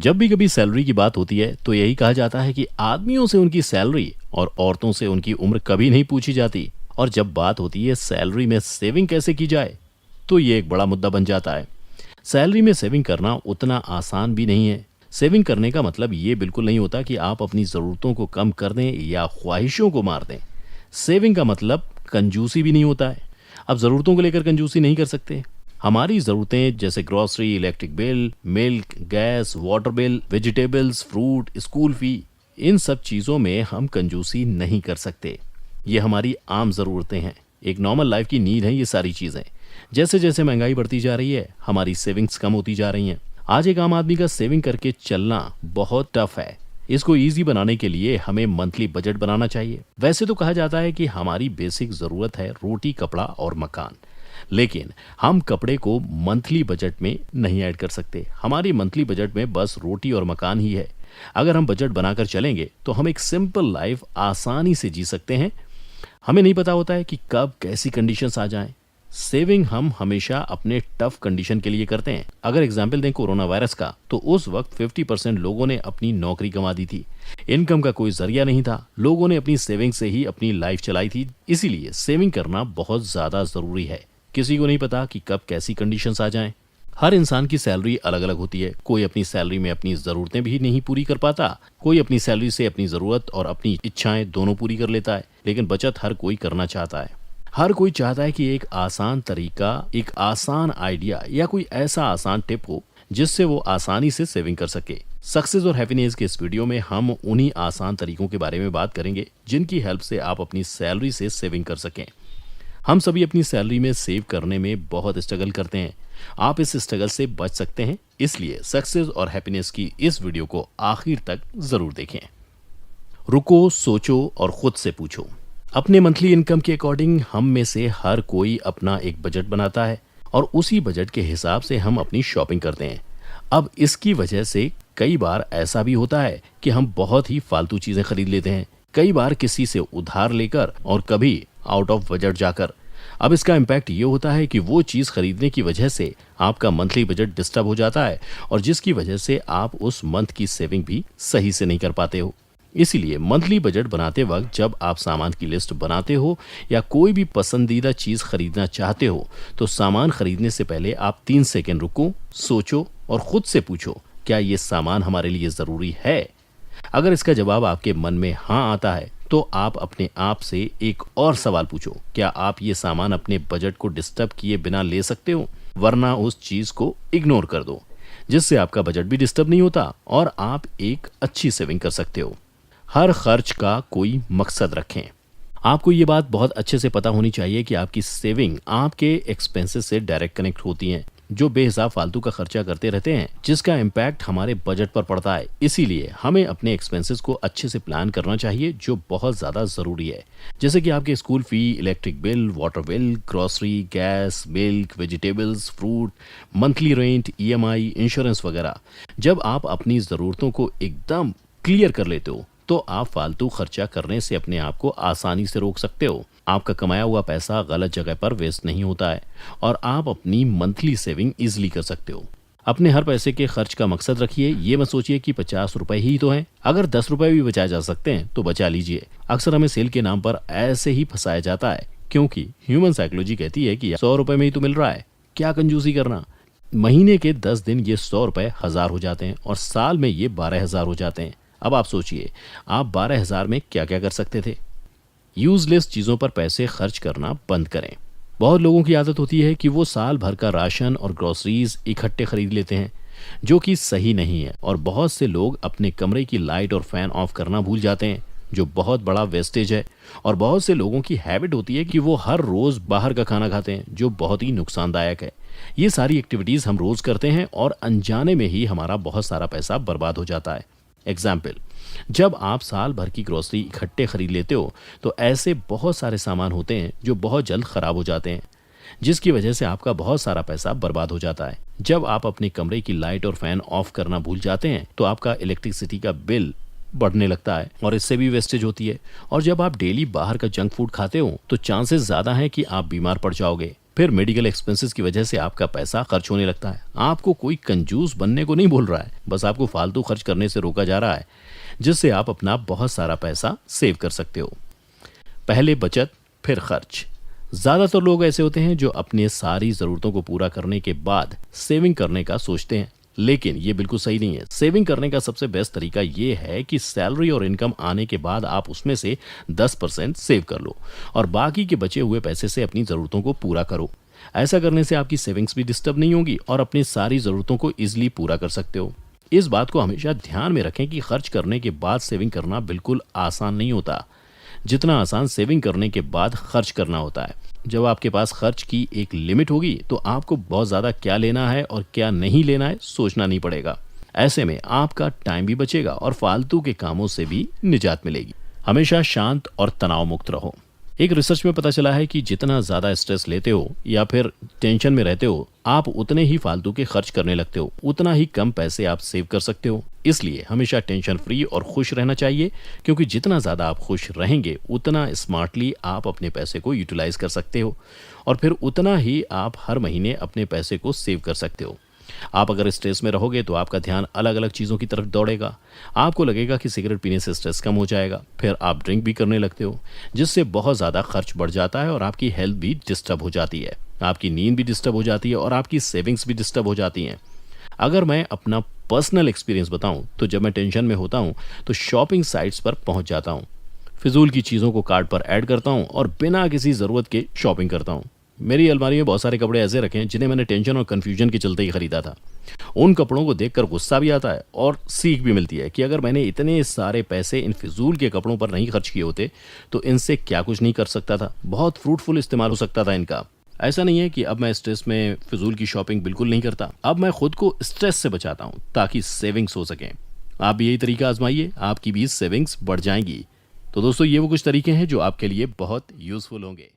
जब भी कभी सैलरी की बात होती है तो यही कहा जाता है कि आदमियों से उनकी सैलरी और औरतों से उनकी उम्र कभी नहीं पूछी जाती। और जब बात होती है सैलरी में सेविंग कैसे की जाए तो ये एक बड़ा मुद्दा बन जाता है। सैलरी में सेविंग करना उतना आसान भी नहीं है। सेविंग करने का मतलब ये बिल्कुल नहीं होता कि आप अपनी ज़रूरतों को कम कर दें या ख्वाहिशों को मार दें। सेविंग का मतलब कंजूसी भी नहीं होता है। अब ज़रूरतों को लेकर कंजूसी नहीं कर सकते। हमारी ज़रूरतें जैसे grocery, electric bill, milk, gas, water bill, vegetables, fruit, school fee, इन सब चीज़ों में हम कंजूसी नहीं कर सकते। ये हमारी आम ज़रूरतें हैं, एक नॉर्मल लाइफ की नीड है ये सारी चीज़ें। जैसे जैसे महंगाई बढ़ती जा रही है हमारी सेविंग्स कम होती जा रही हैं। आज एक आम आदमी का सेविंग करके चलना बहुत टफ है। इसको इजी बनाने के लिए हमें मंथली बजट बनाना चाहिए। वैसे तो कहा जाता है कि हमारी बेसिक ज़रूरत है रोटी, कपड़ा और मकान, लेकिन हम कपड़े को मंथली बजट में नहीं ऐड कर सकते। हमारी मंथली बजट में बस रोटी और मकान ही है। अगर हम बजट बनाकर चलेंगे तो हम एक सिंपल लाइफ आसानी से जी सकते हैं। हमें नहीं पता होता है कि कब कैसी कंडीशंस आ जाएं। सेविंग हम हमेशा अपने टफ कंडीशन के लिए करते हैं। अगर एग्जाम्पल दें कोरोना वायरस का, तो उस वक्त 50% लोगों ने अपनी नौकरी गंवा दी थी। इनकम का कोई जरिया नहीं था। लोगों ने अपनी सेविंग से ही अपनी लाइफ चलाई थी। इसीलिए सेविंग करना बहुत ज्यादा जरूरी है। किसी को नहीं पता कि कब कैसी कंडीशंस आ जाएं। हर इंसान की सैलरी अलग अलग होती है। कोई अपनी सैलरी में अपनी ज़रूरतें भी नहीं पूरी कर पाता, कोई अपनी सैलरी से अपनी ज़रूरत और अपनी इच्छाएं दोनों पूरी कर लेता है। लेकिन बचत हर कोई करना चाहता है। हर कोई चाहता है कि एक आसान तरीका, एक आसान आइडिया या कोई ऐसा आसान टिप हो जिससे वो आसानी से सेविंग कर सके। सक्सेस और हैप्पीनेस के इस वीडियो में हम उन्हीं आसान तरीकों के बारे में बात करेंगे जिनकी हेल्प से आप अपनी सैलरी से सेविंग कर सकें। हम सभी अपनी सैलरी में सेव करने में बहुत स्ट्रगल करते हैं। आप इस स्ट्रगल से बच सकते हैं, इसलिए सक्सेस और हैप्पीनेस की इस वीडियो को आखिर तक जरूर देखें। रुको, सोचो और खुद से पूछो। अपने मंथली इनकम के अकॉर्डिंग हम में से हर कोई अपना एक बजट बनाता है और उसी बजट के हिसाब से हम अपनी शॉपिंग करते हैं। अब इसकी वजह से कई बार ऐसा भी होता है कि हम बहुत ही फालतू चीजें खरीद लेते हैं, कई बार किसी से उधार लेकर और कभी आउट ऑफ बजट जाकर। अब इसका इम्पैक्ट ये होता है कि वो चीज़ खरीदने की वजह से आपका मंथली बजट डिस्टर्ब हो जाता है और जिसकी वजह से आप उस मंथ की सेविंग भी सही से नहीं कर पाते हो। इसीलिए मंथली बजट बनाते वक्त जब आप सामान की लिस्ट बनाते हो या कोई भी पसंदीदा चीज़ खरीदना चाहते हो तो सामान खरीदने से पहले आप 3 सेकेंड रुको, सोचो और खुद से पूछो, क्या ये सामान हमारे लिए ज़रूरी है? अगर इसका जवाब आपके मन में हाँ आता है तो आप अपने आप से एक और सवाल पूछो, क्या आप ये सामान अपने बजट को डिस्टर्ब किए बिना ले सकते हो? वरना उस चीज़ को इग्नोर कर दो, जिससे आपका बजट भी डिस्टर्ब नहीं होता और आप एक अच्छी सेविंग कर सकते हो। हर खर्च का कोई मकसद रखें। आपको ये बात बहुत अच्छे से पता होनी चाहिए कि आपकी सेविंग आपके एक्सपेंसेस से डायरेक्ट कनेक्ट होती हैं। जो बेहिसाब फालतू का खर्चा करते रहते हैं जिसका इम्पैक्ट हमारे बजट पर पड़ता है। इसीलिए हमें अपने एक्सपेंसेस को अच्छे से प्लान करना चाहिए, जो बहुत ज़्यादा ज़रूरी है। जैसे कि आपके school fee, electric bill, water bill, grocery, gas, milk, vegetables, fruit, monthly rent, EMI, insurance वगैरह। जब आप अपनी ज़रूरतों को एकदम क्लियर कर लेते हो तो आप फालतू खर्चा करने से अपने आप को आसानी से रोक सकते हो। आपका कमाया हुआ पैसा गलत जगह पर वेस्ट नहीं होता है और आप अपनी मंथली सेविंग इजीली कर सकते हो। अपने हर पैसे के खर्च का मकसद रखिए। ये मत सोचिए कि 50 रुपए ही तो हैं, अगर 10 रुपए भी बचाए जा सकते हैं तो बचा लीजिए। अक्सर हमें सेल के नाम पर ऐसे ही फंसाया जाता है, क्योंकि ह्यूमन साइकोलॉजी कहती है कि 100 रुपए में ही तो मिल रहा है, क्या कंजूसी करना। महीने के 10 दिन ये 100 रुपए 1000 हो जाते हैं और साल में ये 12,000 हो जाते हैं। अब आप सोचिए, आप 12,000 में क्या क्या कर सकते थे। यूजलेस चीज़ों पर पैसे खर्च करना बंद करें। बहुत लोगों की आदत होती है कि वो साल भर का राशन और ग्रोसरीज इकट्ठे खरीद लेते हैं, जो कि सही नहीं है। और बहुत से लोग अपने कमरे की लाइट और फैन ऑफ करना भूल जाते हैं, जो बहुत बड़ा वेस्टेज है। और बहुत से लोगों की हैबिट होती है कि वो हर रोज़ बाहर का खाना खाते हैं, जो बहुत ही नुकसानदायक है। ये सारी एक्टिविटीज़ हम रोज़ करते हैं और अनजाने में ही हमारा बहुत सारा पैसा बर्बाद हो जाता है। एग्जाम्पल, जब आप साल भर की ग्रोसरी इकट्ठे खरीद लेते हो तो ऐसे बहुत सारे सामान होते हैं जो बहुत जल्द खराब हो जाते हैं, जिसकी वजह से आपका बहुत सारा पैसा बर्बाद हो जाता है। जब आप अपने कमरे की लाइट और फैन ऑफ करना भूल जाते हैं तो आपका इलेक्ट्रिसिटी का बिल बढ़ने लगता है और इससे भी वेस्टेज होती है। और जब आप डेली बाहर का जंक फूड खाते हो तो चांसेस ज़्यादा हैं कि आप बीमार पड़ जाओगे। फिर मेडिकल एक्सपेंसेस की वजह से आपका पैसा खर्च होने लगता है। आपको कोई कंजूस बनने को नहीं बोल रहा है, बस आपको फालतू खर्च करने से रोका जा रहा है, जिससे आप अपना बहुत सारा पैसा सेव कर सकते हो। पहले बचत फिर खर्च। ज्यादातर लोग ऐसे होते हैं जो अपने सारी जरूरतों को पूरा करने के बाद सेविंग करने का सोचते हैं, लेकिन ये बिल्कुल सही नहीं है। सेविंग करने का सबसे बेस्ट तरीका ये है कि सैलरी और इनकम आने के बाद आप उसमें से 10% सेव कर लो और बाकी के बचे हुए पैसे से अपनी ज़रूरतों को पूरा करो। ऐसा करने से आपकी सेविंग्स भी डिस्टर्ब नहीं होगी और अपनी सारी ज़रूरतों को ईजिली पूरा कर सकते हो। इस बात को हमेशा ध्यान में रखें कि खर्च करने के बाद सेविंग करना बिल्कुल आसान नहीं होता, जितना आसान सेविंग करने के बाद खर्च करना होता है। जब आपके पास खर्च की एक लिमिट होगी तो आपको बहुत ज़्यादा क्या लेना है और क्या नहीं लेना है सोचना नहीं पड़ेगा। ऐसे में आपका टाइम भी बचेगा और फालतू के कामों से भी निजात मिलेगी। हमेशा शांत और तनाव मुक्त रहो। एक रिसर्च में पता चला है कि जितना ज़्यादा स्ट्रेस लेते हो या फिर टेंशन में रहते हो, आप उतने ही फालतू के खर्च करने लगते हो, उतना ही कम पैसे आप सेव कर सकते हो। इसलिए हमेशा टेंशन फ्री और खुश रहना चाहिए, क्योंकि जितना ज़्यादा आप खुश रहेंगे उतना स्मार्टली आप अपने पैसे को यूटिलाइज कर सकते हो और फिर उतना ही आप हर महीने अपने पैसे को सेव कर सकते हो। आप अगर स्ट्रेस में रहोगे तो आपका ध्यान अलग अलग चीज़ों की तरफ दौड़ेगा। आपको लगेगा कि सिगरेट पीने से स्ट्रेस कम हो जाएगा, फिर आप ड्रिंक भी करने लगते हो, जिससे बहुत ज़्यादा खर्च बढ़ जाता है और आपकी हेल्थ भी डिस्टर्ब हो जाती है, आपकी नींद भी डिस्टर्ब हो जाती है और आपकी सेविंग्स भी डिस्टर्ब हो जाती हैं। अगर मैं अपना पर्सनल एक्सपीरियंस बताऊं तो जब मैं टेंशन में होता हूं तो शॉपिंग साइट्स पर पहुंच जाता हूं, फिजूल की चीज़ों को कार्ट पर ऐड करता हूं और बिना किसी ज़रूरत के शॉपिंग करता हूं। मेरी अलमारी में बहुत सारे कपड़े ऐसे रखे हैं जिन्हें मैंने टेंशन और कन्फ्यूजन के चलते ही खरीदा था। उन कपड़ों को देखकर गुस्सा भी आता है और सीख भी मिलती है कि अगर मैंने इतने सारे पैसे इन फिजूल के कपड़ों पर नहीं खर्च किए होते तो इनसे क्या कुछ नहीं कर सकता था, बहुत फ्रूटफुल इस्तेमाल हो सकता था इनका। ऐसा नहीं है कि अब मैं स्ट्रेस में फिजूल की शॉपिंग बिल्कुल नहीं करता, अब मैं खुद को स्ट्रेस से बचाता हूँ ताकि सेविंग्स हो सकें। आप भी यही तरीका आजमाइए, आपकी भी सेविंग्स बढ़ जाएंगी। तो दोस्तों, ये वो कुछ तरीके हैं जो आपके लिए बहुत यूजफुल होंगे।